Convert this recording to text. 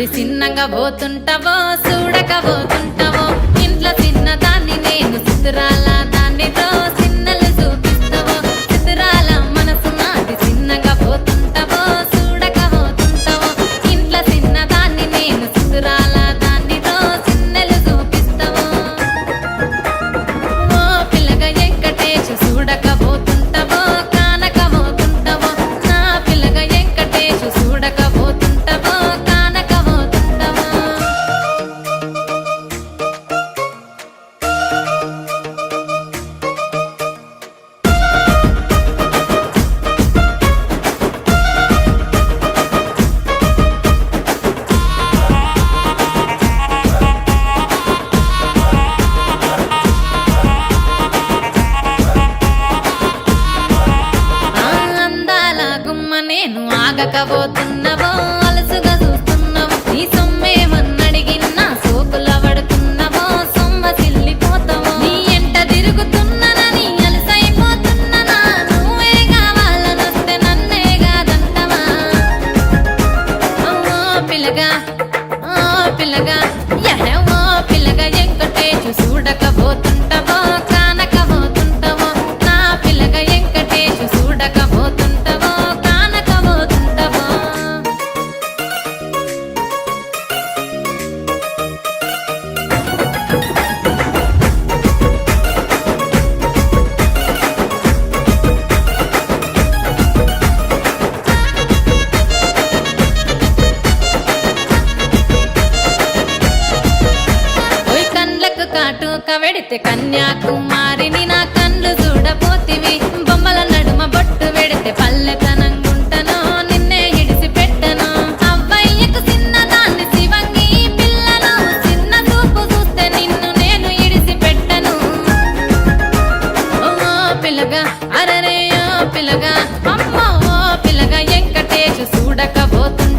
అది చిన్నగా పోతుంటావో చూడకపోతుంటావో ఇంట్లో చిన్నదాన్ని నేను చిత్రాల దానితో చిన్నలు చూపిస్తావో చిత్రాల మనసు నాది చిన్నగా పోతుంటావో చూడకపోతుంటావో ఇంట్లో చిన్నదాన్ని నేను చిత్రాల దానితో చిన్నలు చూపిస్తావో ఓ పిల్లగా వెంకటేష్ చూడకపోతుంటావో కానకపోతుంటావో నా పిల్లగా వెంకటేష్ చూడకపోతుంటావో కానకపోతుంటావో అందాల గుమ్మ నేను ఆగకపోతున్నావో అలసుగా చూస్తున్నావో నీ సొమ్మేమన్నడిగినా సోకుల పడుతున్నావో సొమ్మ సిల్లిపోతావో నీ ఎంట తిరుగుతున్నానని అలసైపోతున్నానా నువ్వే కావాలనొస్తే నన్నే కాదంటవా ఓ పిల్లగా ఓ పిల్లగా ఓ పిల్లగా వెంకటేష్ చూడకపోతుంటావో కానకపోతుంటావో నా పిల్లగా వెంకటేష్ చూడకపోతుంటావో కానకపోతుంటావో ఓయ్ కండ్లకు కాటుక వెడితే కన్యాకుమారిని నా కళ్ళు చూడపోతివి బొమ్మల నడుమ బొట్టు వెడితే పల్లెతనంగుంటను నిన్నే ఇడిసి పెట్టను అవ్వయ్యకు చిన్నదాన్ని శివంగి పిల్లను చిన్న చూపు చూస్తే నిన్ను నేను ఇడిసి పెట్టను ఓ పిల్లగా అరరే ఓ పిల్లగా అమ్మ ఓ పిల్లగా వెంకటేష్ చూడకపోతున్నా